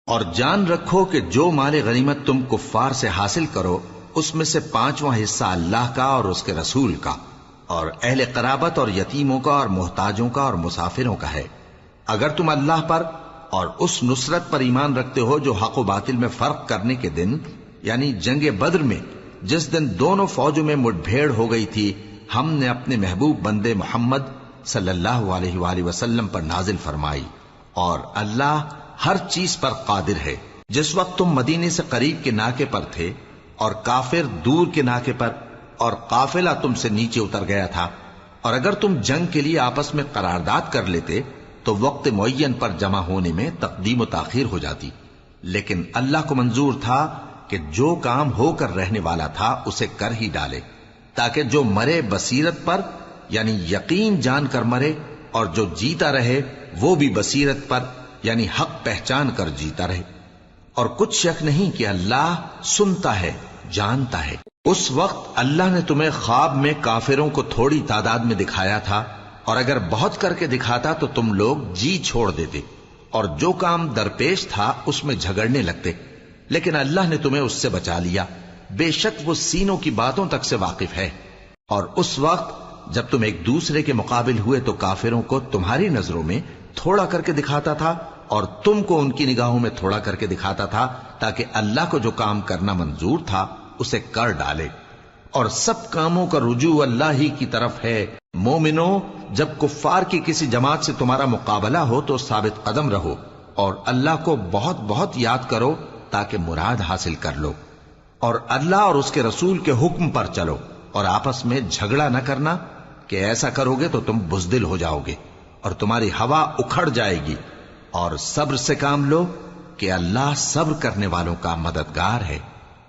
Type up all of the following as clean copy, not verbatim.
اور جان رکھو کہ جو مال غنیمت تم کفار سے حاصل کرو اس میں سے 5واں حصہ اللہ کا اور اس کے رسول کا اور اہل قرابت اور یتیموں کا اور محتاجوں کا اور مسافروں کا ہے، اگر تم اللہ پر اور اس نصرت پر ایمان رکھتے ہو جو حق و باطل میں فرق کرنے کے دن یعنی جنگ بدر میں جس دن دونوں فوجوں میں مٹ بھیڑ ہو گئی تھی ہم نے اپنے محبوب بندے محمد صلی اللہ علیہ وآلہ وسلم پر نازل فرمائی، اور اللہ ہر چیز پر قادر ہے۔ جس وقت تم مدینے سے قریب کے ناکے پر تھے اور کافر دور کے ناکے پر اور قافلہ تم سے نیچے اتر گیا تھا، اور اگر تم جنگ کے لیے آپس میں قرارداد کر لیتے تو وقت معین پر جمع ہونے میں تقدیم و تاخیر ہو جاتی، لیکن اللہ کو منظور تھا کہ جو کام ہو کر رہنے والا تھا اسے کر ہی ڈالے، تاکہ جو مرے بصیرت پر یعنی یقین جان کر مرے، اور جو جیتا رہے وہ بھی بصیرت پر یعنی حق پہچان کر جیتا رہے۔ اور کچھ شک نہیں کہ اللہ سنتا ہے، جانتا ہے۔ اس وقت اللہ نے تمہیں خواب میں کافروں کو تھوڑی تعداد میں دکھایا تھا، اور اگر بہت کر کے دکھاتا تو تم لوگ جی چھوڑ دیتے اور جو کام درپیش تھا اس میں جھگڑنے لگتے، لیکن اللہ نے تمہیں اس سے بچا لیا، بے شک وہ سینوں کی باتوں تک سے واقف ہے۔ اور اس وقت جب تم ایک دوسرے کے مقابل ہوئے تو کافروں کو تمہاری نظروں میں تھوڑا کر کے دکھاتا تھا اور تم کو ان کی نگاہوں میں تھوڑا کر کے دکھاتا تھا، تاکہ اللہ کو جو کام کرنا منظور تھا اسے کر ڈالے، اور سب کاموں کا رجوع اللہ ہی کی طرف ہے۔ مومنو، جب کفار کی کسی جماعت سے تمہارا مقابلہ ہو تو ثابت قدم رہو اور اللہ کو بہت بہت یاد کرو تاکہ مراد حاصل کر لو، اور اللہ اور اس کے رسول کے حکم پر چلو، اور آپس میں جھگڑا نہ کرنا کہ ایسا کرو گے تو تم بزدل ہو جاؤ گے اور تمہاری ہوا اکھڑ جائے گی، اور صبر سے کام لو کہ اللہ صبر کرنے والوں کا مددگار ہے۔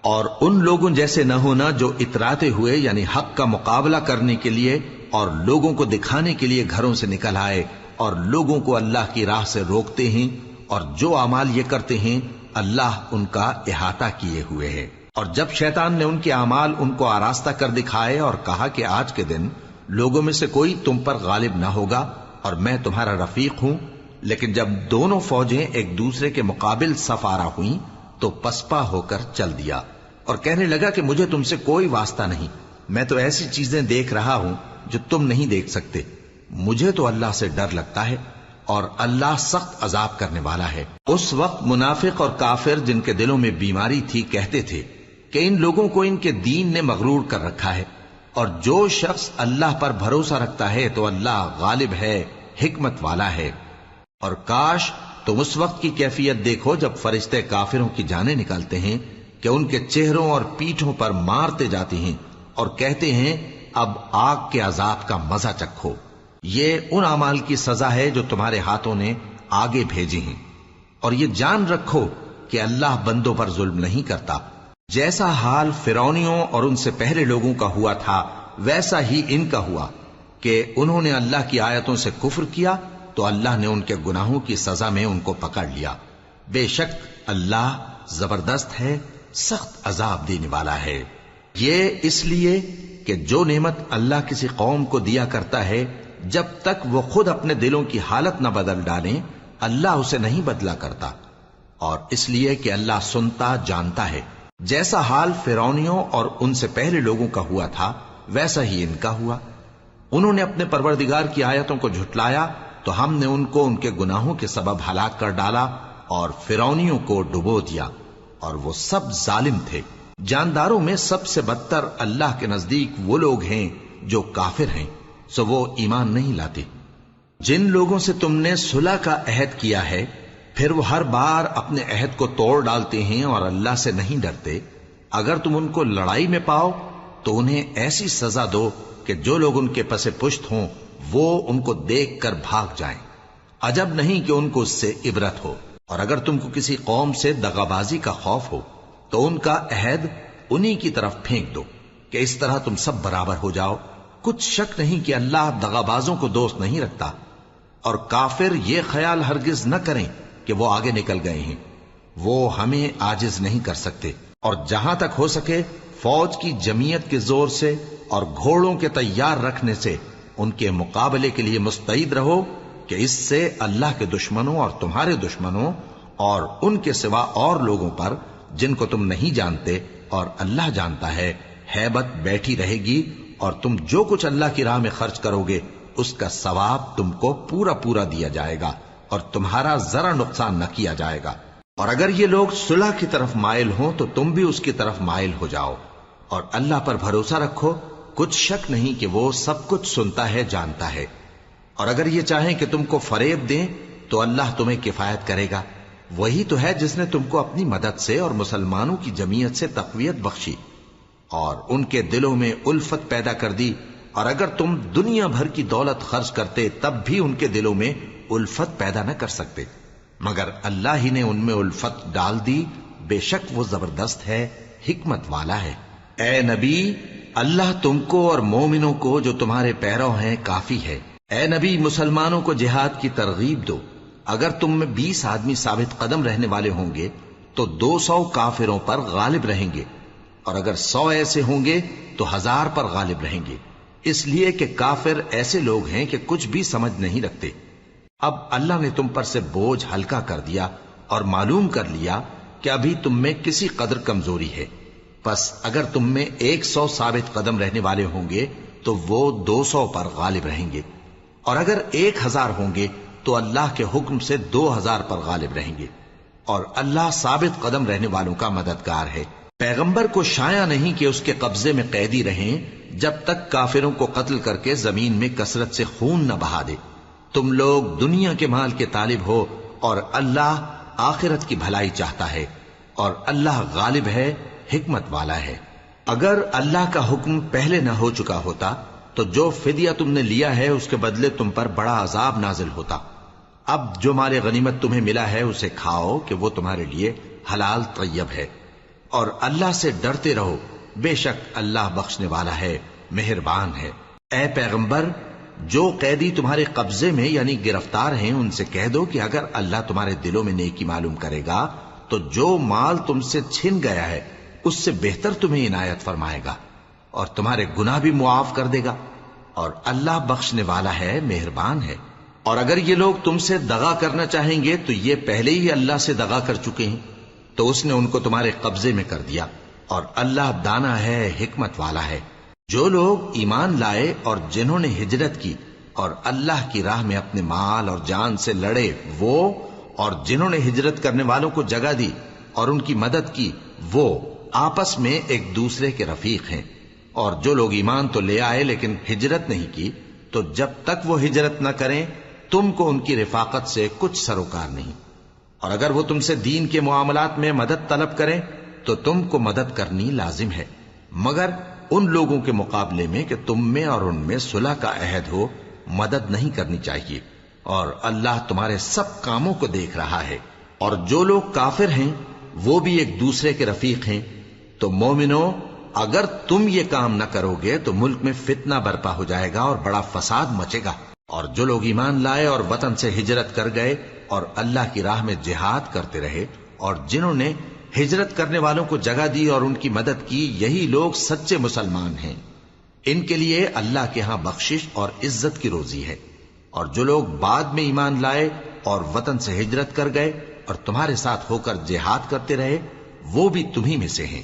اور ان لوگوں جیسے نہ ہونا جو اتراتے ہوئے یعنی حق کا مقابلہ کرنے کے لیے اور لوگوں کو دکھانے کے لیے گھروں سے نکل آئے اور لوگوں کو اللہ کی راہ سے روکتے ہیں، اور جو اعمال یہ کرتے ہیں اللہ ان کا احاطہ کیے ہوئے ہے۔ اور جب شیطان نے ان کے اعمال ان کو آراستہ کر دکھائے اور کہا کہ آج کے دن لوگوں میں سے کوئی تم پر غالب نہ ہوگا اور میں تمہارا رفیق ہوں، لیکن جب دونوں فوجیں ایک دوسرے کے مقابل صف آرا ہوئیں تو پسپا ہو کر چل دیا اور کہنے لگا کہ مجھے تم سے کوئی واسطہ نہیں، میں تو ایسی چیزیں دیکھ رہا ہوں جو تم نہیں دیکھ سکتے، مجھے تو اللہ سے ڈر لگتا ہے اور اللہ سخت عذاب کرنے والا ہے۔ اس وقت منافق اور کافر جن کے دلوں میں بیماری تھی کہتے تھے کہ ان لوگوں کو ان کے دین نے مغرور کر رکھا ہے، اور جو شخص اللہ پر بھروسہ رکھتا ہے تو اللہ غالب ہے، حکمت والا ہے۔ اور کاش تم اس وقت کی کیفیت دیکھو جب فرشتے کافروں کی جانیں نکالتے ہیں کہ ان کے چہروں اور پیٹھوں پر مارتے جاتے ہیں اور کہتے ہیں اب آگ کے عذاب کا مزہ چکھو، یہ ان اعمال کی سزا ہے جو تمہارے ہاتھوں نے آگے بھیجی ہیں۔ اور یہ جان رکھو کہ اللہ بندوں پر ظلم نہیں کرتا، جیسا حال فرعونیوں اور ان سے پہلے لوگوں کا ہوا تھا ویسا ہی ان کا ہوا کہ انہوں نے اللہ کی آیتوں سے کفر کیا تو اللہ نے ان کے گناہوں کی سزا میں ان کو پکڑ لیا، بے شک اللہ زبردست ہے، سخت عذاب دینے والا ہے۔ یہ اس لیے کہ جو نعمت اللہ کسی قوم کو دیا کرتا ہے جب تک وہ خود اپنے دلوں کی حالت نہ بدل ڈالیں اللہ اسے نہیں بدلا کرتا، اور اس لیے کہ اللہ سنتا جانتا ہے۔ جیسا حال فرعونیوں اور ان سے پہلے لوگوں کا ہوا تھا ویسا ہی ان کا ہوا، انہوں نے اپنے پروردگار کی آیتوں کو جھٹلایا تو ہم نے ان کو ان کے گناہوں کے سبب ہلاک کر ڈالا اور فرعونیوں کو ڈبو دیا، اور وہ سب ظالم تھے۔ جانداروں میں سب سے بدتر اللہ کے نزدیک وہ لوگ ہیں جو کافر ہیں، سو وہ ایمان نہیں لاتے۔ جن لوگوں سے تم نے صلح کا عہد کیا ہے پھر وہ ہر بار اپنے عہد کو توڑ ڈالتے ہیں اور اللہ سے نہیں ڈرتے، اگر تم ان کو لڑائی میں پاؤ تو انہیں ایسی سزا دو کہ جو لوگ ان کے پس پشت ہوں وہ ان کو دیکھ کر بھاگ جائیں، عجب نہیں کہ ان کو اس سے عبرت ہو۔ اور اگر تم کو کسی قوم سے دغابازی کا خوف ہو تو ان کا عہد انہی کی طرف پھینک دو کہ اس طرح تم سب برابر ہو جاؤ، کچھ شک نہیں کہ اللہ دغابازوں کو دوست نہیں رکھتا۔ اور کافر یہ خیال ہرگز نہ کریں کہ وہ آگے نکل گئے ہیں، وہ ہمیں عاجز نہیں کر سکتے۔ اور جہاں تک ہو سکے فوج کی جمعیت کے زور سے اور گھوڑوں کے تیار رکھنے سے ان کے مقابلے کے لیے مستعد رہو کہ اس سے اللہ کے دشمنوں اور تمہارے دشمنوں اور ان کے سوا اور لوگوں پر جن کو تم نہیں جانتے اور اللہ جانتا ہے ہیبت بیٹھی رہے گی، اور تم جو کچھ اللہ کی راہ میں خرچ کرو گے اس کا ثواب تم کو پورا پورا دیا جائے گا اور تمہارا ذرا نقصان نہ کیا جائے گا۔ اور اگر یہ لوگ صلح کی طرف مائل ہوں تو تم بھی اس کی طرف مائل ہو جاؤ، اور اللہ پر بھروسہ رکھو، کچھ شک نہیں کہ وہ سب کچھ سنتا ہے، جانتا ہے۔ اور اگر یہ چاہیں کہ تم کو فریب دیں تو اللہ تمہیں کفایت کرے گا، وہی تو ہے جس نے تم کو اپنی مدد سے اور مسلمانوں کی جمعیت سے تقویت بخشی اور ان کے دلوں میں الفت پیدا کر دی، اور اگر تم دنیا بھر کی دولت خرچ کرتے تب بھی ان کے دلوں میں الفت پیدا نہ کر سکتے، مگر اللہ ہی نے ان میں الفت ڈال دی، بے شک وہ زبردست ہے، حکمت والا ہے۔ اے نبی، اللہ تم کو اور مومنوں کو جو تمہارے پیرو ہیں کافی ہے۔ اے نبی، مسلمانوں کو جہاد کی ترغیب دو۔ اگر تم میں 20 آدمی ثابت قدم رہنے والے ہوں گے تو 200 کافروں پر غالب رہیں گے، اور اگر 100 ایسے ہوں گے تو 1000 پر غالب رہیں گے، اس لیے کہ کافر ایسے لوگ ہیں کہ کچھ بھی سمجھ نہیں رکھتے۔ اب اللہ نے تم پر سے بوجھ ہلکا کر دیا اور معلوم کر لیا کہ ابھی تم میں کسی قدر کمزوری ہے، پس اگر تم میں 100 ثابت قدم رہنے والے ہوں گے تو وہ 200 پر غالب رہیں گے، اور اگر 1000 ہوں گے تو اللہ کے حکم سے 2000 پر غالب رہیں گے، اور اللہ ثابت قدم رہنے والوں کا مددگار ہے۔ پیغمبر کو شایع نہیں کہ اس کے قبضے میں قیدی رہیں جب تک کافروں کو قتل کر کے زمین میں کثرت سے خون نہ بہا دے۔ تم لوگ دنیا کے مال کے طالب ہو اور اللہ آخرت کی بھلائی چاہتا ہے، اور اللہ غالب ہے، حکمت والا ہے۔ اگر اللہ کا حکم پہلے نہ ہو چکا ہوتا تو جو فدیہ تم نے لیا ہے اس کے بدلے تم پر بڑا عذاب نازل ہوتا۔ اب جو مال غنیمت تمہیں ملا ہے اسے کھاؤ کہ وہ تمہارے لیے حلال طیب ہے، اور اللہ سے ڈرتے رہو، بے شک اللہ بخشنے والا ہے، مہربان ہے۔ اے پیغمبر، جو قیدی تمہارے قبضے میں یعنی گرفتار ہیں ان سے کہہ دو کہ اگر اللہ تمہارے دلوں میں نیکی معلوم کرے گا تو جو مال تم سے چھن گیا ہے اس سے بہتر تمہیں عنایت فرمائے گا، اور تمہارے گناہ بھی معاف کر دے گا، اور اللہ بخشنے والا ہے، مہربان ہے۔ اور اگر یہ لوگ تم سے دغا کرنا چاہیں گے تو یہ پہلے ہی اللہ سے دغا کر چکے ہیں، تو اس نے ان کو تمہارے قبضے میں کر دیا، اور اللہ دانا ہے، حکمت والا ہے۔ جو لوگ ایمان لائے اور جنہوں نے ہجرت کی اور اللہ کی راہ میں اپنے مال اور جان سے لڑے، وہ اور جنہوں نے ہجرت کرنے والوں کو جگہ دی اور ان کی مدد کی، وہ آپس میں ایک دوسرے کے رفیق ہیں۔ اور جو لوگ ایمان تو لے آئے لیکن ہجرت نہیں کی، تو جب تک وہ ہجرت نہ کریں تم کو ان کی رفاقت سے کچھ سروکار نہیں، اور اگر وہ تم سے دین کے معاملات میں مدد طلب کریں تو تم کو مدد کرنی لازم ہے، مگر ان لوگوں کے مقابلے میں کہ تم میں اور ان میں صلح کا عہد ہو مدد نہیں کرنی چاہیے، اور اللہ تمہارے سب کاموں کو دیکھ رہا ہے۔ اور جو لوگ کافر ہیں وہ بھی ایک دوسرے کے رفیق ہیں۔ تو مومنو، اگر تم یہ کام نہ کرو گے تو ملک میں فتنہ برپا ہو جائے گا اور بڑا فساد مچے گا۔ اور جو لوگ ایمان لائے اور وطن سے ہجرت کر گئے اور اللہ کی راہ میں جہاد کرتے رہے، اور جنہوں نے ہجرت کرنے والوں کو جگہ دی اور ان کی مدد کی، یہی لوگ سچے مسلمان ہیں، ان کے لیے اللہ کے ہاں بخشش اور عزت کی روزی ہے۔ اور جو لوگ بعد میں ایمان لائے اور وطن سے ہجرت کر گئے اور تمہارے ساتھ ہو کر جہاد کرتے رہے، وہ بھی تمہیں میں سے ہیں،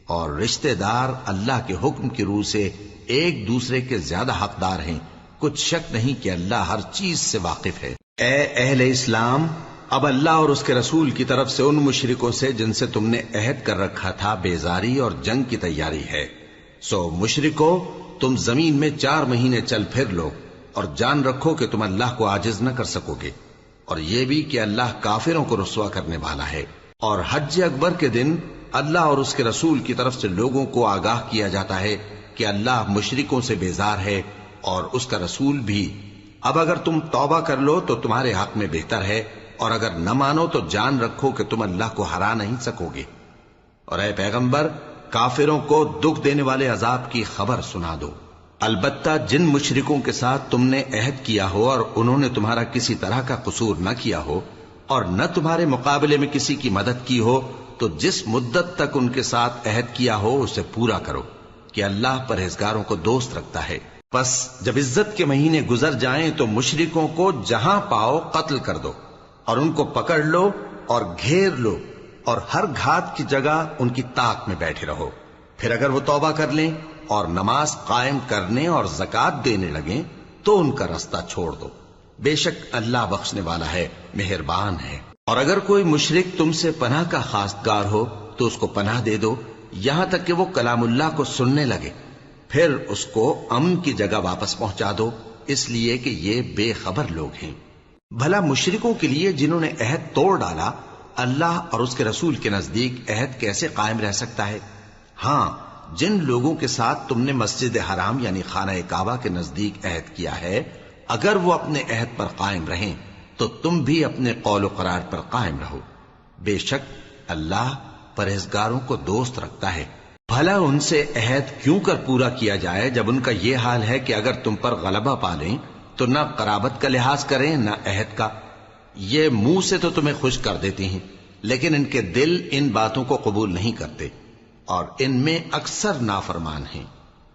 اور رشتہ دار اللہ کے حکم کی روح سے ایک دوسرے کے زیادہ حقدار ہیں، کچھ شک نہیں کہ اللہ ہر چیز سے واقف ہے۔ اے اہل اسلام، اب اللہ اور اس کے رسول کی طرف سے ان مشرکوں سے جن سے تم نے عہد کر رکھا تھا بیزاری اور جنگ کی تیاری ہے، سو مشرکو تم زمین میں 4 مہینے چل پھر لو، اور جان رکھو کہ تم اللہ کو عاجز نہ کر سکو گے، اور یہ بھی کہ اللہ کافروں کو رسوا کرنے والا ہے۔ اور حج اکبر کے دن اللہ اور اس کے رسول کی طرف سے لوگوں کو آگاہ کیا جاتا ہے کہ اللہ مشرکوں سے بیزار ہے اور اس کا رسول بھی۔ اب اگر تم توبہ کر لو تو تمہارے حق میں بہتر ہے، اور اگر نہ مانو تو جان رکھو کہ تم اللہ کو ہرا نہیں سکو گے۔ اور اے پیغمبر، کافروں کو دکھ دینے والے عذاب کی خبر سنا دو۔ البتہ جن مشرکوں کے ساتھ تم نے عہد کیا ہو اور انہوں نے تمہارا کسی طرح کا قصور نہ کیا ہو اور نہ تمہارے مقابلے میں کسی کی مدد کی ہو، تو جس مدت تک ان کے ساتھ عہد کیا ہو اسے پورا کرو، کہ اللہ پرہیزگاروں کو دوست رکھتا ہے۔ پس جب عزت کے مہینے گزر جائیں تو مشرکوں کو جہاں پاؤ قتل کر دو، اور ان کو پکڑ لو اور گھیر لو اور ہر گھات کی جگہ ان کی طاق میں بیٹھے رہو. پھر اگر وہ توبہ کر لیں اور نماز قائم کرنے اور زکات دینے لگیں تو ان کا رستہ چھوڑ دو. بے شک اللہ بخشنے والا ہے، مہربان ہے. اور اگر کوئی مشرک تم سے پناہ کا خواستگار ہو تو اس کو پناہ دے دو یہاں تک کہ وہ کلام اللہ کو سننے لگے، پھر اس کو امن کی جگہ واپس پہنچا دو، اس لیے کہ یہ بے خبر لوگ ہیں. بھلا مشرکوں کے لیے جنہوں نے عہد توڑ ڈالا، اللہ اور اس کے رسول کے نزدیک عہد کیسے قائم رہ سکتا ہے؟ ہاں، جن لوگوں کے ساتھ تم نے مسجد حرام یعنی خانہ کعبہ کے نزدیک عہد کیا ہے، اگر وہ اپنے عہد پر قائم رہیں تو تم بھی اپنے قول و قرار پر قائم رہو. بے شک اللہ پرہیزگاروں کو دوست رکھتا ہے. بھلا ان سے عہد کیوں کر پورا کیا جائے جب ان کا یہ حال ہے کہ اگر تم پر غلبہ پالیں تو نہ قرابت کا لحاظ کریں نہ عہد کا. یہ منہ سے تو تمہیں خوش کر دیتی ہیں لیکن ان کے دل ان باتوں کو قبول نہیں کرتے اور ان میں اکثر نافرمان ہیں.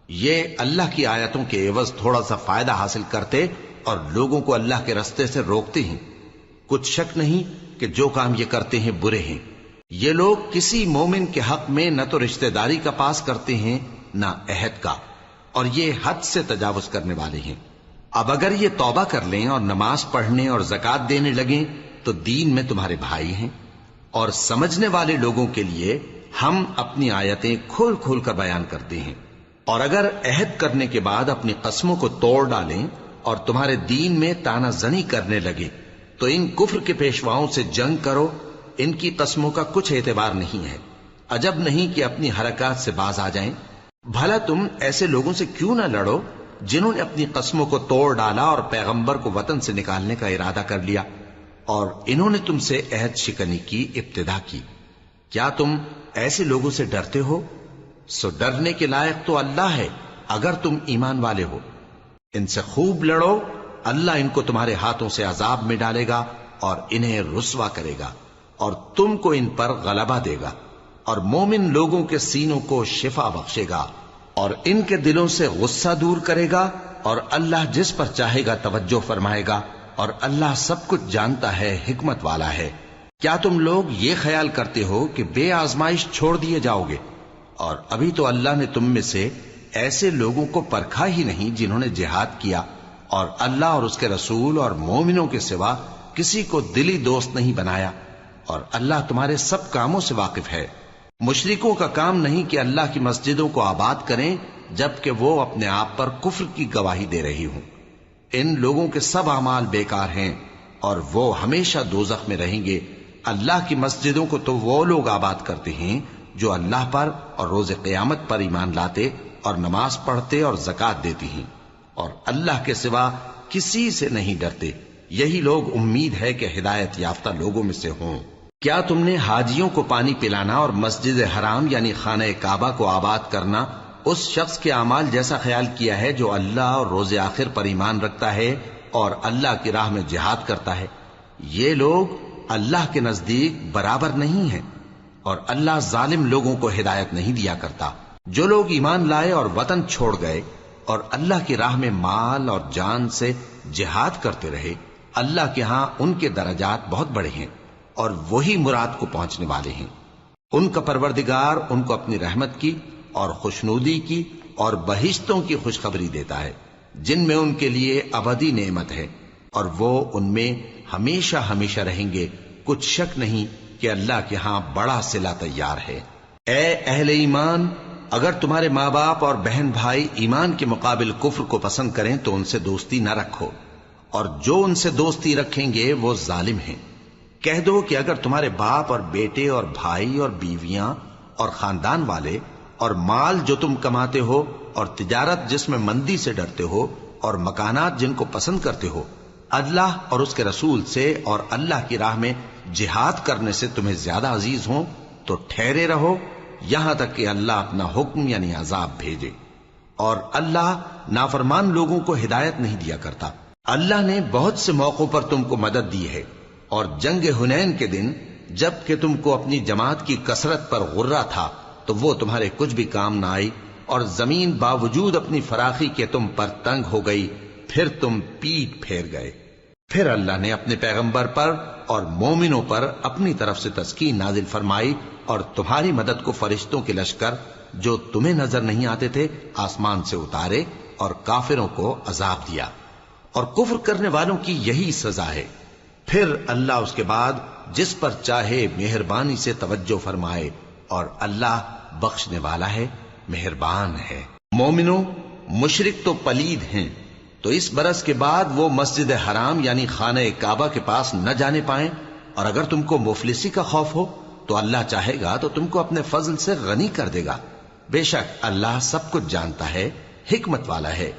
یہ اللہ کی آیتوں کے عوض تھوڑا سا فائدہ حاصل کرتے اور لوگوں کو اللہ کے رستے سے روکتے ہیں. کچھ شک نہیں کہ جو کام یہ کرتے ہیں برے ہیں. یہ لوگ کسی مومن کے حق میں نہ تو رشتہ داری کا پاس کرتے ہیں نہ عہد کا، اور یہ حد سے تجاوز کرنے والے ہیں. اب اگر یہ توبہ کر لیں اور نماز پڑھنے اور زکات دینے لگیں تو دین میں تمہارے بھائی ہیں. اور سمجھنے والے لوگوں کے لیے ہم اپنی آیتیں کھول کھول کر بیان کرتے ہیں. اور اگر عہد کرنے کے بعد اپنی قسموں کو توڑ ڈالیں اور تمہارے دین میں تانا زنی کرنے لگے تو ان کفر کے پیشواؤں سے جنگ کرو. ان کی قسموں کا کچھ اعتبار نہیں ہے. عجب نہیں کہ اپنی حرکات سے باز آ جائیں. بھلا تم ایسے لوگوں سے کیوں نہ لڑو جنہوں نے اپنی قسموں کو توڑ ڈالا اور پیغمبر کو وطن سے نکالنے کا ارادہ کر لیا اور انہوں نے تم سے عہد شکنی کی ابتدا کی. کیا تم ایسے لوگوں سے ڈرتے ہو؟ سو ڈرنے کے لائق تو اللہ ہے اگر تم ایمان والے ہو. ان سے خوب لڑو، اللہ ان کو تمہارے ہاتھوں سے عذاب میں ڈالے گا اور انہیں رسوا کرے گا اور تم کو ان پر غلبہ دے گا اور مومن لوگوں کے سینوں کو شفا بخشے گا اور ان کے دلوں سے غصہ دور کرے گا اور اللہ جس پر چاہے گا توجہ فرمائے گا اور اللہ سب کچھ جانتا ہے، حکمت والا ہے. کیا تم لوگ یہ خیال کرتے ہو کہ بے آزمائش چھوڑ دیے جاؤ گے؟ اور ابھی تو اللہ نے تم میں سے ایسے لوگوں کو پرکھا ہی نہیں جنہوں نے جہاد کیا اور اللہ اور اس کے رسول اور مومنوں کے سوا کسی کو دلی دوست نہیں بنایا. اور اللہ تمہارے سب کاموں سے واقف ہے. مشرکوں کا کام نہیں کہ اللہ کی مسجدوں کو آباد کریں جبکہ وہ اپنے آپ پر کفر کی گواہی دے رہی ہوں. ان لوگوں کے سب اعمال بیکار ہیں اور وہ ہمیشہ دوزخ میں رہیں گے. اللہ کی مسجدوں کو تو وہ لوگ آباد کرتے ہیں جو اللہ پر اور روز قیامت پر ایمان لاتے اور نماز پڑھتے اور زکات دیتی ہیں اور اللہ کے سوا کسی سے نہیں ڈرتے. یہی لوگ امید ہے کہ ہدایت یافتہ لوگوں میں سے ہوں. کیا تم نے حاجیوں کو پانی پلانا اور مسجد حرام یعنی خانہ کعبہ کو آباد کرنا اس شخص کے اعمال جیسا خیال کیا ہے جو اللہ اور روز آخر پر ایمان رکھتا ہے اور اللہ کی راہ میں جہاد کرتا ہے؟ یہ لوگ اللہ کے نزدیک برابر نہیں ہیں اور اللہ ظالم لوگوں کو ہدایت نہیں دیا کرتا. جو لوگ ایمان لائے اور وطن چھوڑ گئے اور اللہ کی راہ میں مال اور جان سے جہاد کرتے رہے، اللہ کے ہاں ان کے درجات بہت بڑے ہیں اور وہی مراد کو پہنچنے والے ہیں. ان کا پروردگار ان کو اپنی رحمت کی اور خوشنودی کی اور بہشتوں کی خوشخبری دیتا ہے جن میں ان کے لیے ابدی نعمت ہے اور وہ ان میں ہمیشہ ہمیشہ رہیں گے. کچھ شک نہیں کہ اللہ کے ہاں بڑا صلہ تیار ہے. اے اہل ایمان، اگر تمہارے ماں باپ اور بہن بھائی ایمان کے مقابل کفر کو پسند کریں تو ان سے دوستی نہ رکھو، اور جو ان سے دوستی رکھیں گے وہ ظالم ہیں. کہہ دو کہ اگر تمہارے باپ اور بیٹے اور بھائی اور بیویاں اور خاندان والے اور مال جو تم کماتے ہو اور تجارت جس میں مندی سے ڈرتے ہو اور مکانات جن کو پسند کرتے ہو اللہ اور اس کے رسول سے اور اللہ کی راہ میں جہاد کرنے سے تمہیں زیادہ عزیز ہوں تو ٹھہرے رہو یہاں تک کہ اللہ اپنا حکم یعنی عذاب بھیجے. اور اللہ نافرمان لوگوں کو ہدایت نہیں دیا کرتا. اللہ نے بہت سے موقعوں پر تم کو مدد دی ہے، اور جنگ حنین کے دن جب کہ تم کو اپنی جماعت کی کثرت پر غرہ تھا تو وہ تمہارے کچھ بھی کام نہ آئی اور زمین باوجود اپنی فراخی کے تم پر تنگ ہو گئی، پھر تم پیٹ پھیر گئے. پھر اللہ نے اپنے پیغمبر پر اور مومنوں پر اپنی طرف سے تسکین نازل فرمائی اور تمہاری مدد کو فرشتوں کے لشکر جو تمہیں نظر نہیں آتے تھے آسمان سے اتارے اور کافروں کو عذاب دیا، اور کفر کرنے والوں کی یہی سزا ہے۔ پھر اللہ اس کے بعد جس پر چاہے مہربانی سے توجہ فرمائے، اور اللہ بخشنے والا ہے، مہربان ہے۔ مومنوں، مشرک تو پلید ہیں، تو اس برس کے بعد وہ مسجد حرام یعنی خانہ کعبہ کے پاس نہ جانے پائیں، اور اگر تم کو مفلسی کا خوف ہو تو اللہ چاہے گا تو تم کو اپنے فضل سے غنی کر دے گا۔ بے شک اللہ سب کچھ جانتا ہے، حکمت والا ہے۔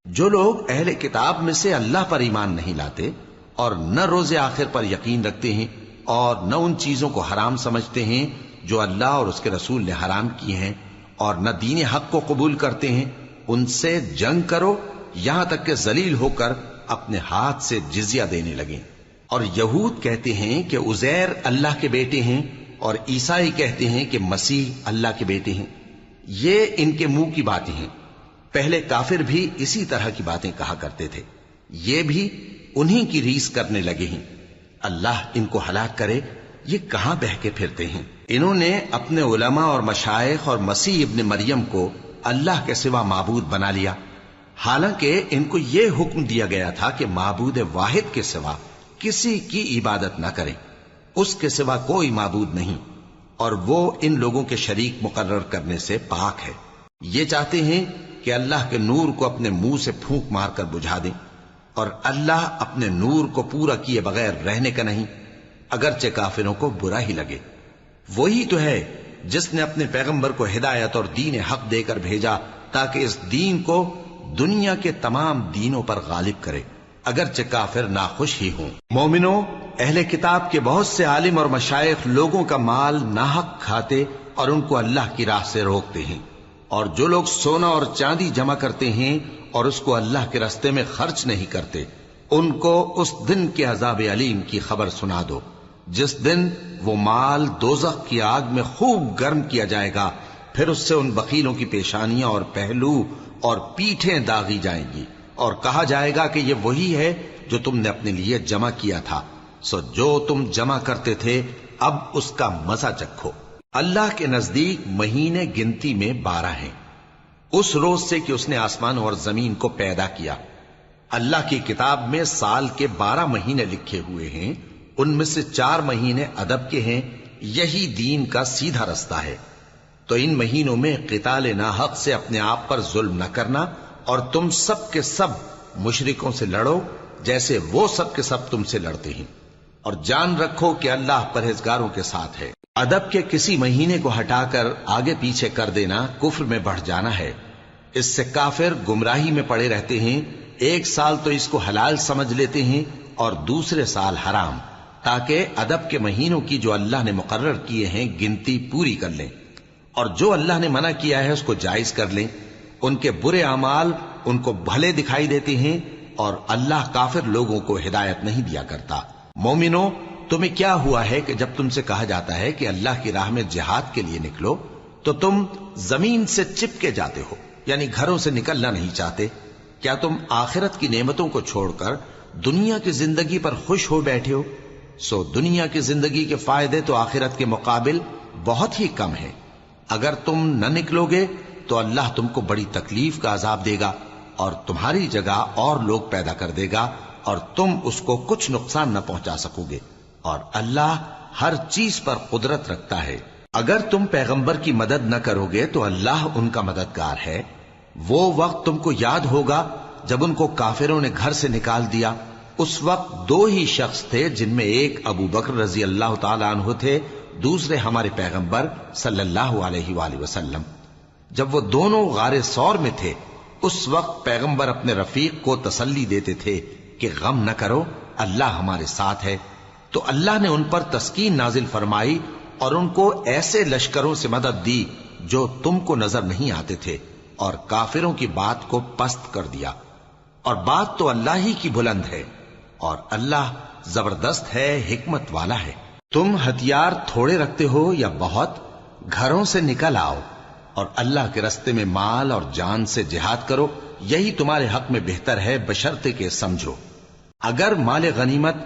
جو لوگ اہل کتاب میں سے اللہ پر ایمان نہیں لاتے اور نہ روز آخر پر یقین رکھتے ہیں اور نہ ان چیزوں کو حرام سمجھتے ہیں جو اللہ اور اس کے رسول نے حرام کی ہیں، اور نہ دین حق کو قبول کرتے ہیں، ان سے جنگ کرو یہاں تک کہ ذلیل ہو کر اپنے ہاتھ سے جزیہ دینے لگیں۔ اور یہود کہتے ہیں کہ عزیر اللہ کے بیٹے ہیں، اور عیسائی کہتے ہیں کہ مسیح اللہ کے بیٹے ہیں۔ یہ ان کے منہ کی باتیں ہیں، پہلے کافر بھی اسی طرح کی باتیں کہا کرتے تھے، یہ بھی انہی کی ریس کرنے لگے ہیں۔ اللہ ان کو ہلاک کرے، یہ کہاں بہ کے پھرتے ہیں۔ انہوں نے اپنے علماء اور مشائخ اور مسیح ابن مریم کو اللہ کے سوا معبود بنا لیا، حالانکہ ان کو یہ حکم دیا گیا تھا کہ معبود واحد کے سوا کسی کی عبادت نہ کریں، اس کے سوا کوئی معبود نہیں، اور وہ ان لوگوں کے شریک مقرر کرنے سے پاک ہے۔ یہ چاہتے ہیں کہ اللہ کے نور کو اپنے منہ سے پھونک مار کر بجھا دیں، اور اللہ اپنے نور کو پورا کیے بغیر رہنے کا نہیں، اگرچہ کافروں کو برا ہی لگے۔ وہی تو ہے جس نے اپنے پیغمبر کو ہدایت اور دین حق دے کر بھیجا تاکہ اس دین کو دنیا کے تمام دینوں پر غالب کرے، اگرچہ کافر ناخوش ہی ہوں۔ مومنوں، اہل کتاب کے بہت سے عالم اور مشائخ لوگوں کا مال ناحق کھاتے اور ان کو اللہ کی راہ سے روکتے ہیں، اور جو لوگ سونا اور چاندی جمع کرتے ہیں اور اس کو اللہ کے راستے میں خرچ نہیں کرتے، ان کو اس دن کے عذاب علیم کی خبر سنا دو، جس دن وہ مال دوزخ کی آگ میں خوب گرم کیا جائے گا، پھر اس سے ان بخیلوں کی پیشانیاں اور پہلو اور پیٹھیں داغی جائیں گی، اور کہا جائے گا کہ یہ وہی ہے جو تم نے اپنے لیے جمع کیا تھا، سو جو تم جمع کرتے تھے اب اس کا مزہ چکھو۔ اللہ کے نزدیک مہینے گنتی میں 12 ہیں، اس روز سے کہ اس نے آسمان اور زمین کو پیدا کیا۔ اللہ کی کتاب میں سال کے 12 مہینے لکھے ہوئے ہیں، ان میں سے 4 مہینے ادب کے ہیں، یہی دین کا سیدھا رستہ ہے۔ تو ان مہینوں میں قتال ناحق سے اپنے آپ پر ظلم نہ کرنا، اور تم سب کے سب مشرکوں سے لڑو جیسے وہ سب کے سب تم سے لڑتے ہیں، اور جان رکھو کہ اللہ پرہیزگاروں کے ساتھ ہے۔ ادب کے کسی مہینے کو ہٹا کر آگے پیچھے کر دینا کفر میں بڑھ جانا ہے، اس سے کافر گمراہی میں پڑے رہتے ہیں۔ ایک سال تو اس کو حلال سمجھ لیتے ہیں اور دوسرے سال حرام، تاکہ ادب کے مہینوں کی جو اللہ نے مقرر کیے ہیں گنتی پوری کر لیں، اور جو اللہ نے منع کیا ہے اس کو جائز کر لیں۔ ان کے برے اعمال ان کو بھلے دکھائی دیتے ہیں، اور اللہ کافر لوگوں کو ہدایت نہیں دیا کرتا۔ مومنوں، تمہیں کیا ہوا ہے کہ جب تم سے کہا جاتا ہے کہ اللہ کی راہ میں جہاد کے لیے نکلو تو تم زمین سے چپکے جاتے ہو، یعنی گھروں سے نکلنا نہیں چاہتے؟ کیا تم آخرت کی نعمتوں کو چھوڑ کر دنیا کی زندگی پر خوش ہو بیٹھے ہو؟ سو دنیا کی زندگی کے فائدے تو آخرت کے مقابل بہت ہی کم ہیں۔ اگر تم نہ نکلو گے تو اللہ تم کو بڑی تکلیف کا عذاب دے گا، اور تمہاری جگہ اور لوگ پیدا کر دے گا، اور تم اس کو کچھ نقصان نہ پہنچا سکو گے، اور اللہ ہر چیز پر قدرت رکھتا ہے۔ اگر تم پیغمبر کی مدد نہ کرو گے تو اللہ ان کا مددگار ہے۔ وہ وقت تم کو یاد ہوگا جب ان کو کافروں نے گھر سے نکال دیا، اس وقت 2 ہی شخص تھے، جن میں ایک ابو بکر رضی اللہ تعالی عنہ تھے، دوسرے ہمارے پیغمبر صلی اللہ علیہ وآلہ وسلم۔ جب وہ دونوں غار ثور میں تھے، اس وقت پیغمبر اپنے رفیق کو تسلی دیتے تھے کہ غم نہ کرو، اللہ ہمارے ساتھ ہے۔ تو اللہ نے ان پر تسکین نازل فرمائی اور ان کو ایسے لشکروں سے مدد دی جو تم کو نظر نہیں آتے تھے، اور کافروں کی بات کو پست کر دیا، اور بات تو اللہ ہی کی بلند ہے، اور اللہ زبردست ہے، حکمت والا ہے۔ تم ہتھیار تھوڑے رکھتے ہو یا بہت، گھروں سے نکل آؤ اور اللہ کے راستے میں مال اور جان سے جہاد کرو، یہی تمہارے حق میں بہتر ہے، بشرطے کہ سمجھو۔ اگر مال غنیمت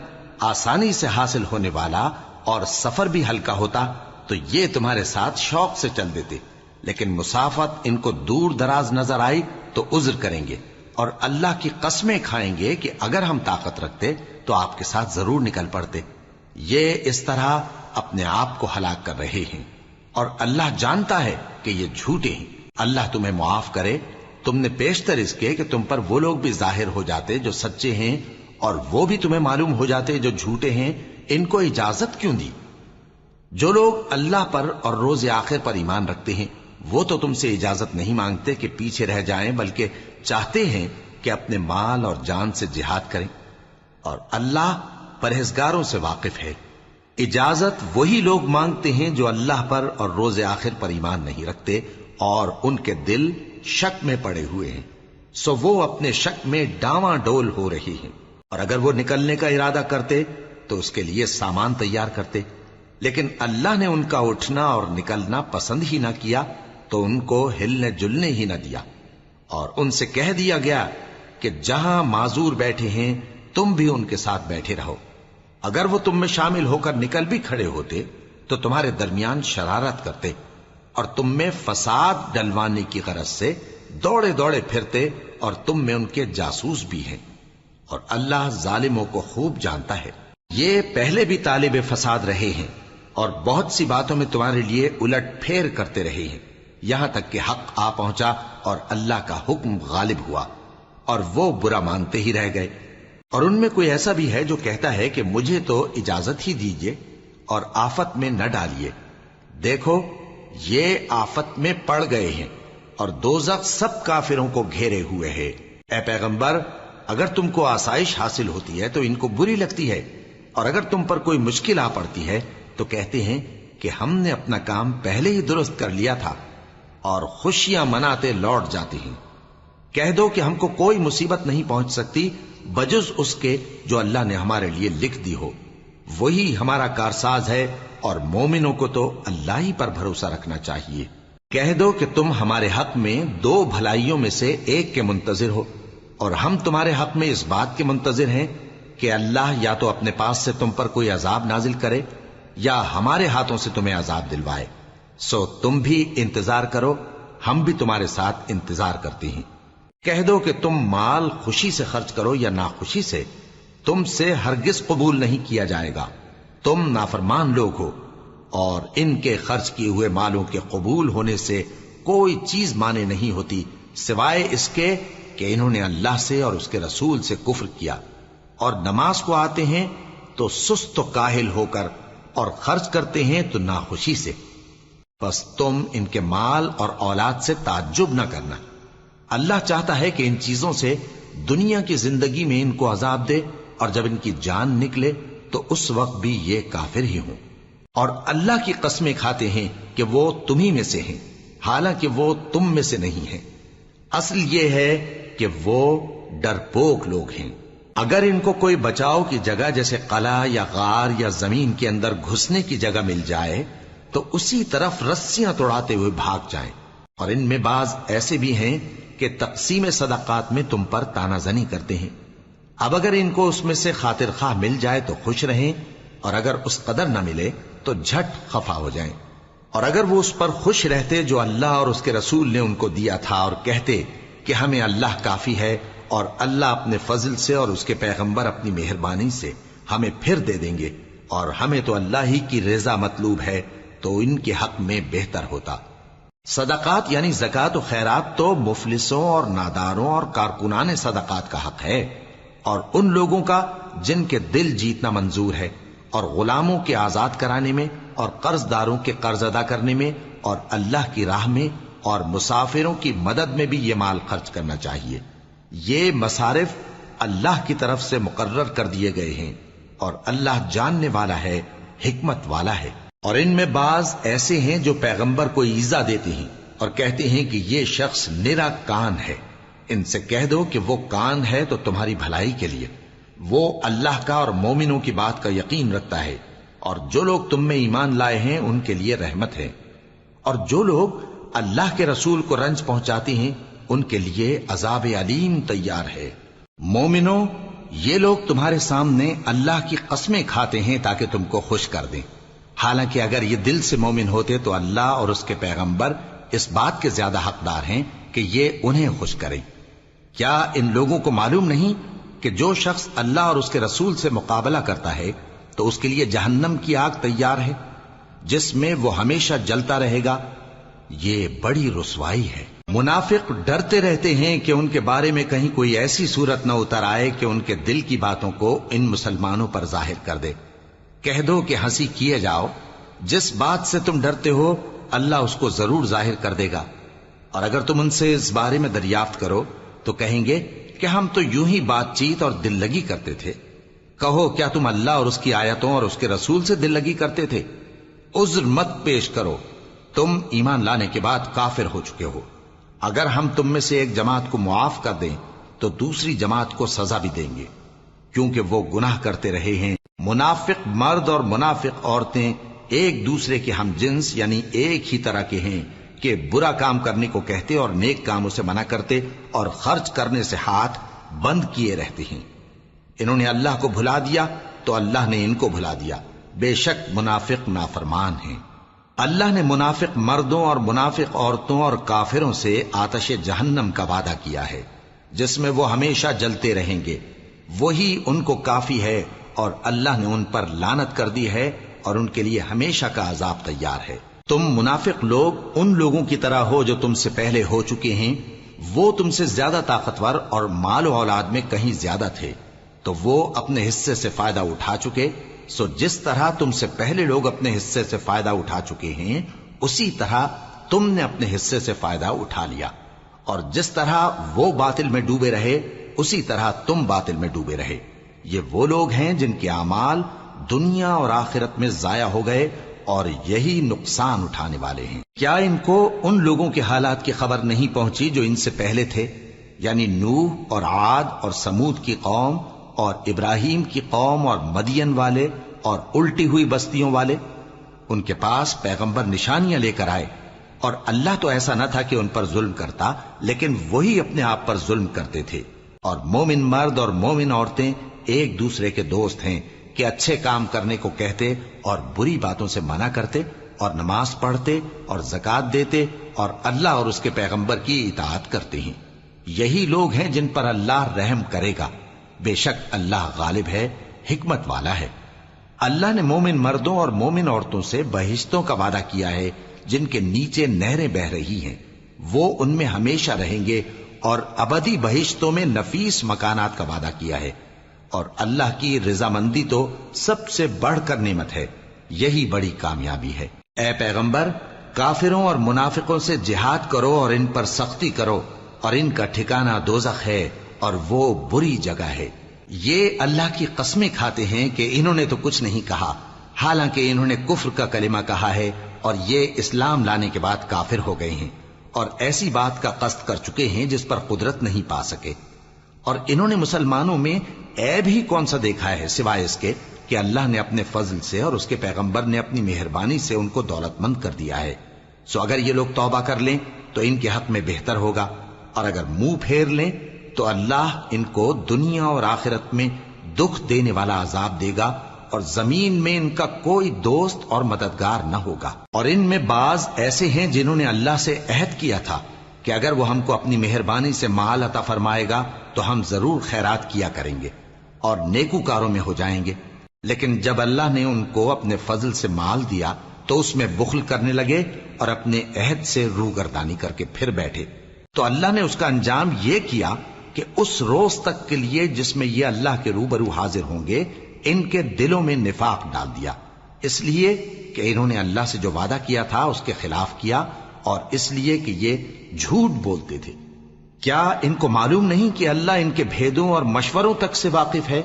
آسانی سے حاصل ہونے والا اور سفر بھی ہلکا ہوتا تو یہ تمہارے ساتھ شوق سے چل دیتے، لیکن مسافت ان کو دور دراز نظر آئی تو عذر کریں گے، اور اللہ کی قسمیں کھائیں گے کہ اگر ہم طاقت رکھتے تو آپ کے ساتھ ضرور نکل پڑتے۔ یہ اس طرح اپنے آپ کو ہلاک کر رہے ہیں، اور اللہ جانتا ہے کہ یہ جھوٹے ہیں۔ اللہ تمہیں معاف کرے، تم نے پیشتر اس کے کہ تم پر وہ لوگ بھی ظاہر ہو جاتے جو سچے ہیں، اور وہ بھی تمہیں معلوم ہو جاتے جو جھوٹے ہیں۔ ان کو اجازت کیوں دی؟ جو لوگ اللہ پر اور روز آخر پر ایمان رکھتے ہیں وہ تو تم سے اجازت نہیں مانگتے کہ پیچھے رہ جائیں، بلکہ چاہتے ہیں کہ اپنے مال اور جان سے جہاد کریں، اور اللہ پرہیزگاروں سے واقف ہے۔ اجازت وہی لوگ مانگتے ہیں جو اللہ پر اور روز آخر پر ایمان نہیں رکھتے اور ان کے دل شک میں پڑے ہوئے ہیں، سو وہ اپنے شک میں ڈاواں ڈول ہو رہی ہیں۔ اور اگر وہ نکلنے کا ارادہ کرتے تو اس کے لیے سامان تیار کرتے، لیکن اللہ نے ان کا اٹھنا اور نکلنا پسند ہی نہ کیا تو ان کو ہلنے جلنے ہی نہ دیا، اور ان سے کہہ دیا گیا کہ جہاں معذور بیٹھے ہیں تم بھی ان کے ساتھ بیٹھے رہو۔ اگر وہ تم میں شامل ہو کر نکل بھی کھڑے ہوتے تو تمہارے درمیان شرارت کرتے اور تم میں فساد ڈلوانے کی غرض سے دوڑے دوڑے پھرتے، اور تم میں ان کے جاسوس بھی ہیں، اور اللہ ظالموں کو خوب جانتا ہے۔ یہ پہلے بھی طالب فساد رہے ہیں اور بہت سی باتوں میں تمہارے لیے الٹ پھیر کرتے رہے ہیں، یہاں تک کہ حق آ پہنچا اور اللہ کا حکم غالب ہوا، اور وہ برا مانتے ہی رہ گئے۔ اور ان میں کوئی ایسا بھی ہے جو کہتا ہے کہ مجھے تو اجازت ہی دیجئے اور آفت میں نہ ڈالیے۔ دیکھو یہ آفت میں پڑ گئے ہیں، اور دوزخ سب کافروں کو گھیرے ہوئے ہے۔ اے پیغمبر، اگر تم کو آسائش حاصل ہوتی ہے تو ان کو بری لگتی ہے، اور اگر تم پر کوئی مشکل آ پڑتی ہے تو کہتے ہیں کہ ہم نے اپنا کام پہلے ہی درست کر لیا تھا، اور خوشیاں مناتے لوٹ جاتی ہیں۔ کہہ دو کہ ہم کو کوئی مصیبت نہیں پہنچ سکتی بجز اس کے جو اللہ نے ہمارے لیے لکھ دی ہو، وہی ہمارا کارساز ہے، اور مومنوں کو تو اللہ ہی پر بھروسہ رکھنا چاہیے۔ کہہ دو کہ تم ہمارے حق میں دو بھلائیوں میں سے ایک کے منتظر ہو، اور ہم تمہارے حق میں اس بات کے منتظر ہیں کہ اللہ یا تو اپنے پاس سے تم پر کوئی عذاب نازل کرے یا ہمارے ہاتھوں سے تمہیں عذاب دلوائے، سو تم بھی انتظار کرو، ہم بھی تمہارے ساتھ انتظار کرتے ہیں۔ کہہ دو کہ تم مال خوشی سے خرچ کرو یا ناخوشی سے، تم سے ہرگز قبول نہیں کیا جائے گا، تم نافرمان لوگ ہو، اور ان کے خرچ کیے ہوئے مالوں کے قبول ہونے سے کوئی چیز مانے نہیں ہوتی سوائے اس کے کہ انہوں نے اللہ سے اور اس کے رسول سے کفر کیا، اور نماز کو آتے ہیں تو سست و کاہل ہو کر، اور خرچ کرتے ہیں تو ناخوشی سے۔ بس تم ان کے مال اور اولاد سے تعجب نہ کرنا، اللہ چاہتا ہے کہ ان چیزوں سے دنیا کی زندگی میں ان کو عذاب دے، اور جب ان کی جان نکلے تو اس وقت بھی یہ کافر ہی ہوں، اور اللہ کی قسمیں کھاتے ہیں کہ وہ تمہیں میں سے ہیں، حالانکہ وہ تم میں سے نہیں ہیں۔ اصل یہ ہے کہ وہ ڈرپوک لوگ ہیں۔ اگر ان کو کوئی بچاؤ کی جگہ جیسے قلعہ یا غار یا زمین کے اندر گھسنے کی جگہ مل جائے تو اسی طرف رسیاں توڑاتے ہوئے بھاگ جائیں، اور ان میں بعض ایسے بھی ہیں کہ تقسیم صدقات میں تم پر تانا زنی کرتے ہیں۔ اب اگر ان کو اس میں سے خاطر خواہ مل جائے تو خوش رہیں، اور اگر اس قدر نہ ملے تو جھٹ خفا ہو جائیں، اور اگر وہ اس پر خوش رہتے جو اللہ اور اس کے رسول نے ان کو دیا تھا، اور کہتے کہ ہمیں اللہ کافی ہے، اور اللہ اپنے فضل سے اور اس کے پیغمبر اپنی مہربانی سے ہمیں پھر دے دیں گے، اور ہمیں تو اللہ ہی کی رضا مطلوب ہے، تو ان کے حق میں بہتر ہوتا۔ صدقات یعنی زکوٰۃ و خیرات تو مفلسوں اور ناداروں اور کارکنان صدقات کا حق ہے، اور ان لوگوں کا جن کے دل جیتنا منظور ہے، اور غلاموں کے آزاد کرانے میں، اور قرض داروں کے قرض ادا کرنے میں، اور اللہ کی راہ میں، اور مسافروں کی مدد میں بھی یہ مال خرچ کرنا چاہیے۔ یہ مصارف اللہ کی طرف سے مقرر کر دیے گئے ہیں، اور اللہ جاننے والا ہے، حکمت والا ہے۔ اور ان میں بعض ایسے ہیں جو پیغمبر کو ایذا دیتے ہیں اور کہتے ہیں کہ یہ شخص نرا کان ہے۔ ان سے کہہ دو کہ وہ کان ہے تو تمہاری بھلائی کے لیے، وہ اللہ کا اور مومنوں کی بات کا یقین رکھتا ہے، اور جو لوگ تم میں ایمان لائے ہیں ان کے لیے رحمت ہے، اور جو لوگ اللہ کے رسول کو رنج پہنچاتے ہیں ان کے لیے عذاب علیم تیار ہے۔ مومنوں، یہ لوگ تمہارے سامنے اللہ کی قسمیں کھاتے ہیں تاکہ تم کو خوش کر دیں، حالانکہ اگر یہ دل سے مومن ہوتے تو اللہ اور اس کے پیغمبر اس بات کے زیادہ حقدار ہیں کہ یہ انہیں خوش کریں۔ کیا ان لوگوں کو معلوم نہیں کہ جو شخص اللہ اور اس کے رسول سے مقابلہ کرتا ہے تو اس کے لیے جہنم کی آگ تیار ہے جس میں وہ ہمیشہ جلتا رہے گا؟ یہ بڑی رسوائی ہے۔ منافق ڈرتے رہتے ہیں کہ ان کے بارے میں کہیں کوئی ایسی صورت نہ اتر آئے کہ ان کے دل کی باتوں کو ان مسلمانوں پر ظاہر کر دے۔ کہہ دو کہ ہنسی کیے جاؤ، جس بات سے تم ڈرتے ہو اللہ اس کو ضرور ظاہر کر دے گا، اور اگر تم ان سے اس بارے میں دریافت کرو تو کہیں گے کہ ہم تو یوں ہی بات چیت اور دل لگی کرتے تھے۔ کہو کیا تم اللہ اور اس کی آیتوں اور اس کے رسول سے دل لگی کرتے تھے؟ عذر مت پیش کرو، تم ایمان لانے کے بعد کافر ہو چکے ہو۔ اگر ہم تم میں سے ایک جماعت کو معاف کر دیں تو دوسری جماعت کو سزا بھی دیں گے، کیونکہ وہ گناہ کرتے رہے ہیں۔ منافق مرد اور منافق عورتیں ایک دوسرے کے ہم جنس یعنی ایک ہی طرح کے ہیں کہ برا کام کرنے کو کہتے اور نیک کاموں سے منع کرتے اور خرچ کرنے سے ہاتھ بند کیے رہتے ہیں۔ انہوں نے اللہ کو بھلا دیا تو اللہ نے ان کو بھلا دیا، بے شک منافق نافرمان ہیں۔ اللہ نے منافق مردوں اور منافق عورتوں اور کافروں سے آتش جہنم کا وعدہ کیا ہے جس میں وہ ہمیشہ جلتے رہیں گے، وہی ان کو کافی ہے، اور اللہ نے ان پر لعنت کر دی ہے اور ان کے لیے ہمیشہ کا عذاب تیار ہے۔ تم منافق لوگ ان لوگوں کی طرح ہو جو تم سے پہلے ہو چکے ہیں، وہ تم سے زیادہ طاقتور اور مال و اولاد میں کہیں زیادہ تھے تو وہ اپنے حصے سے فائدہ اٹھا چکے، سو جس طرح تم سے پہلے لوگ اپنے حصے سے فائدہ اٹھا چکے ہیں اسی طرح تم نے اپنے حصے سے فائدہ اٹھا لیا، اور جس طرح وہ باطل میں ڈوبے رہے اسی طرح تم باطل میں ڈوبے رہے۔ یہ وہ لوگ ہیں جن کے اعمال دنیا اور آخرت میں ضائع ہو گئے اور یہی نقصان اٹھانے والے ہیں۔ کیا ان کو ان لوگوں کے حالات کی خبر نہیں پہنچی جو ان سے پہلے تھے، یعنی نوح اور عاد اور سمود کی قوم اور ابراہیم کی قوم اور مدین والے اور الٹی ہوئی بستیوں والے؟ ان کے پاس پیغمبر نشانیاں لے کر آئے، اور اللہ تو ایسا نہ تھا کہ ان پر ظلم کرتا، لیکن وہی اپنے آپ پر ظلم کرتے تھے۔ اور مومن مرد اور مومن عورتیں ایک دوسرے کے دوست ہیں کہ اچھے کام کرنے کو کہتے اور بری باتوں سے منع کرتے اور نماز پڑھتے اور زکوٰۃ دیتے اور اللہ اور اس کے پیغمبر کی اطاعت کرتے ہیں۔ یہی لوگ ہیں جن پر اللہ رحم کرے گا، بے شک اللہ غالب ہے، حکمت والا ہے۔ اللہ نے مومن مردوں اور مومن عورتوں سے بہشتوں کا وعدہ کیا ہے جن کے نیچے نہریں بہ رہی ہیں، وہ ان میں ہمیشہ رہیں گے، اور ابدی بہشتوں میں نفیس مکانات کا وعدہ کیا ہے، اور اللہ کی رضامندی تو سب سے بڑھ کر نعمت ہے، یہی بڑی کامیابی ہے۔ اے پیغمبر، کافروں اور منافقوں سے جہاد کرو اور ان پر سختی کرو، اور ان کا ٹھکانہ دوزخ ہے اور وہ بری جگہ ہے۔ یہ اللہ کی قسمیں کھاتے ہیں کہ انہوں نے تو کچھ نہیں کہا، حالانکہ انہوں نے کفر کا کلمہ کہا ہے اور یہ اسلام لانے کے بعد کافر ہو گئے ہیں، اور ایسی بات کا قصد کر چکے ہیں جس پر قدرت نہیں پا سکے۔ اور انہوں نے مسلمانوں میں عیب ہی کون سا دیکھا ہے سوائے اس کے کہ اللہ نے اپنے فضل سے اور اس کے پیغمبر نے اپنی مہربانی سے ان کو دولت مند کر دیا ہے۔ سو اگر یہ لوگ توبہ کر لیں تو ان کے حق میں بہتر ہوگا، اور اگر منہ پھیر لیں تو اللہ ان کو دنیا اور آخرت میں دکھ دینے والا عذاب دے گا، اور زمین میں ان کا کوئی دوست اور مددگار نہ ہوگا۔ اور ان میں بعض ایسے ہیں جنہوں نے اللہ سے عہد کیا تھا کہ اگر وہ ہم کو اپنی مہربانی سے مال عطا فرمائے گا تو ہم ضرور خیرات کیا کریں گے اور نیکوکاروں میں ہو جائیں گے، لیکن جب اللہ نے ان کو اپنے فضل سے مال دیا تو اس میں بخل کرنے لگے اور اپنے عہد سے روگردانی کر کے پھر بیٹھے۔ تو اللہ نے اس کا انجام یہ کیا کہ اس روز تک کے لیے جس میں یہ اللہ کے روبرو حاضر ہوں گے ان کے دلوں میں نفاق ڈال دیا، اس لیے کہ انہوں نے اللہ سے جو وعدہ کیا تھا اس کے خلاف کیا، اور اس لیے کہ یہ جھوٹ بولتے تھے۔ کیا ان کو معلوم نہیں کہ اللہ ان کے بھیدوں اور مشوروں تک سے واقف ہے،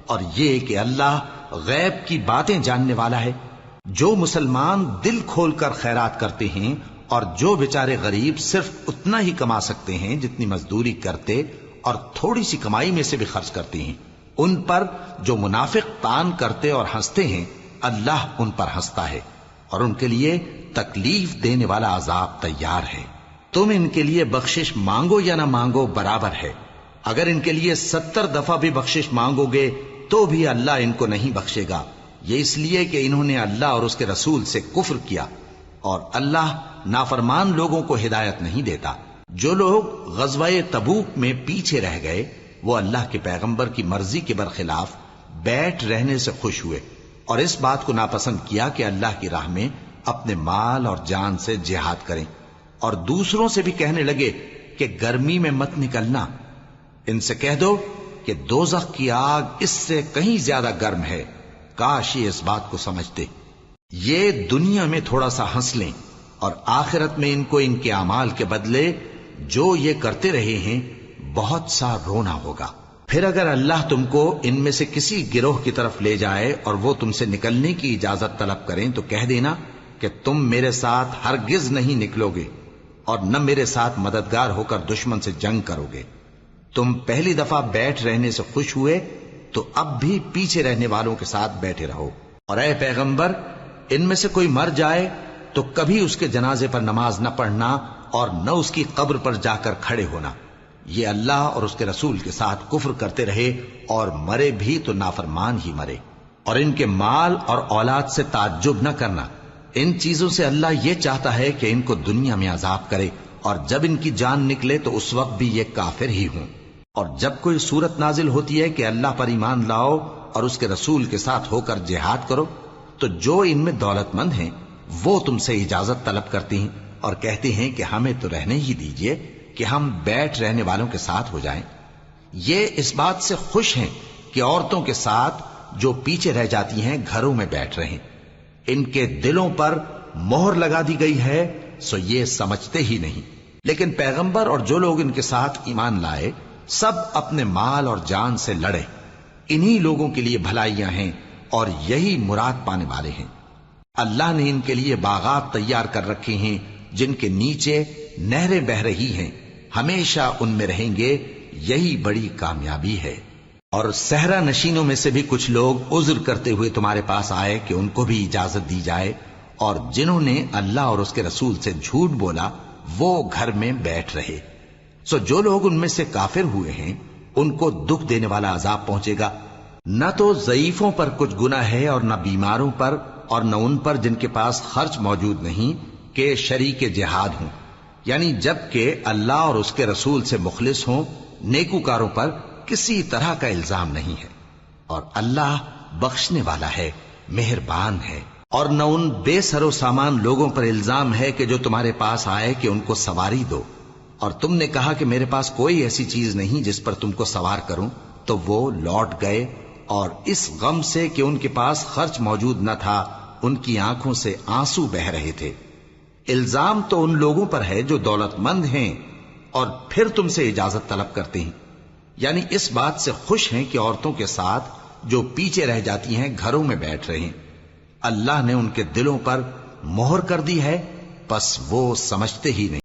اور یہ کہ اللہ غیب کی باتیں جاننے والا ہے؟ جو مسلمان دل کھول کر خیرات کرتے ہیں اور جو بیچارے غریب صرف اتنا ہی کما سکتے ہیں جتنی مزدوری کرتے اور تھوڑی سی کمائی میں سے بھی خرچ کرتے ہیں، ان پر جو منافق تان کرتے اور ہنستے ہیں اللہ ان پر ہنستا ہے، اور ان کے لیے تکلیف دینے والا عذاب تیار ہے۔ تم ان کے لیے بخشش مانگو یا نہ مانگو برابر ہے، اگر ان کے لیے 70 دفعہ بھی بخشش مانگو گے تو بھی اللہ ان کو نہیں بخشے گا، یہ اس لیے کہ انہوں نے اللہ اور اس کے رسول سے کفر کیا، اور اللہ نافرمان لوگوں کو ہدایت نہیں دیتا۔ جو لوگ غزوہ تبوک میں پیچھے رہ گئے وہ اللہ کے پیغمبر کی مرضی کے برخلاف بیٹھ رہنے سے خوش ہوئے اور اس بات کو ناپسند کیا کہ اللہ کی راہ میں اپنے مال اور جان سے جہاد کریں، اور دوسروں سے بھی کہنے لگے کہ گرمی میں مت نکلنا، ان سے کہہ دو کہ دوزخ کی آگ اس سے کہیں زیادہ گرم ہے، کاش یہ اس بات کو سمجھتے۔ یہ دنیا میں تھوڑا سا ہنس لیں اور آخرت میں ان کو ان کے اعمال کے بدلے جو یہ کرتے رہے ہیں بہت سا رونا ہوگا۔ پھر اگر اللہ تم کو ان میں سے کسی گروہ کی طرف لے جائے اور وہ تم سے نکلنے کی اجازت طلب کریں تو کہہ دینا کہ تم میرے ساتھ ہرگز نہیں نکلو گے اور نہ میرے ساتھ مددگار ہو کر دشمن سے جنگ کرو گے۔ تم پہلی دفعہ بیٹھ رہنے سے خوش ہوئے تو اب بھی پیچھے رہنے والوں کے ساتھ بیٹھے رہو، اور اے پیغمبر ان میں سے کوئی مر جائے تو کبھی اس کے جنازے پر نماز نہ پڑھنا اور نہ اس کی قبر پر جا کر کھڑے ہونا، یہ اللہ اور اس کے رسول کے ساتھ کفر کرتے رہے اور مرے بھی تو نافرمان ہی مرے۔ اور ان کے مال اور اولاد سے تعجب نہ کرنا، ان چیزوں سے اللہ یہ چاہتا ہے کہ ان کو دنیا میں عذاب کرے اور جب ان کی جان نکلے تو اس وقت بھی یہ کافر ہی ہوں۔ اور جب کوئی صورت نازل ہوتی ہے کہ اللہ پر ایمان لاؤ اور اس کے رسول کے ساتھ ہو کر جہاد کرو تو جو ان میں دولت مند ہیں وہ تم سے اجازت طلب کرتی ہیں اور کہتے ہیں کہ ہمیں تو رہنے ہی دیجئے کہ ہم بیٹھ رہنے والوں کے ساتھ ہو جائیں۔ یہ اس بات سے خوش ہیں کہ عورتوں کے ساتھ جو پیچھے رہ جاتی ہیں گھروں میں بیٹھ رہیں، ان کے دلوں پر مہر لگا دی گئی ہے سو یہ سمجھتے ہی نہیں۔ لیکن پیغمبر اور جو لوگ ان کے ساتھ ایمان لائے سب اپنے مال اور جان سے لڑے، انہی لوگوں کے لیے بھلائیاں ہیں اور یہی مراد پانے والے ہیں۔ اللہ نے ان کے لیے باغات تیار کر رکھے ہیں جن کے نیچے نہریں بہ رہی ہیں، ہمیشہ ان میں رہیں گے، یہی بڑی کامیابی ہے۔ اور صحرا نشینوں میں سے بھی کچھ لوگ عذر کرتے ہوئے تمہارے پاس آئے کہ ان کو بھی اجازت دی جائے، اور جنہوں نے اللہ اور اس کے رسول سے جھوٹ بولا وہ گھر میں بیٹھ رہے۔ سو جو لوگ ان میں سے کافر ہوئے ہیں ان کو دکھ دینے والا عذاب پہنچے گا، نہ تو ضعیفوں پر کچھ گناہ ہے اور نہ بیماروں پر اور نہ ان پر جن کے پاس خرچ موجود نہیں کہ شریک جہاد ہوں، یعنی جب کہ اللہ اور اس کے رسول سے مخلص ہوں، نیکوکاروں پر کسی طرح کا الزام نہیں ہے، اور اللہ بخشنے والا ہے، مہربان ہے۔ اور نہ ان بے سر و سامان لوگوں پر الزام ہے کہ جو تمہارے پاس آئے کہ ان کو سواری دو، اور تم نے کہا کہ میرے پاس کوئی ایسی چیز نہیں جس پر تم کو سوار کروں، تو وہ لوٹ گئے اور اس غم سے کہ ان کے پاس خرچ موجود نہ تھا ان کی آنکھوں سے آنسو بہ رہے تھے۔ الزام تو ان لوگوں پر ہے جو دولت مند ہیں اور پھر تم سے اجازت طلب کرتے ہیں، یعنی اس بات سے خوش ہیں کہ عورتوں کے ساتھ جو پیچھے رہ جاتی ہیں گھروں میں بیٹھ رہے ہیں۔ اللہ نے ان کے دلوں پر مہر کر دی ہے، پس وہ سمجھتے ہی نہیں۔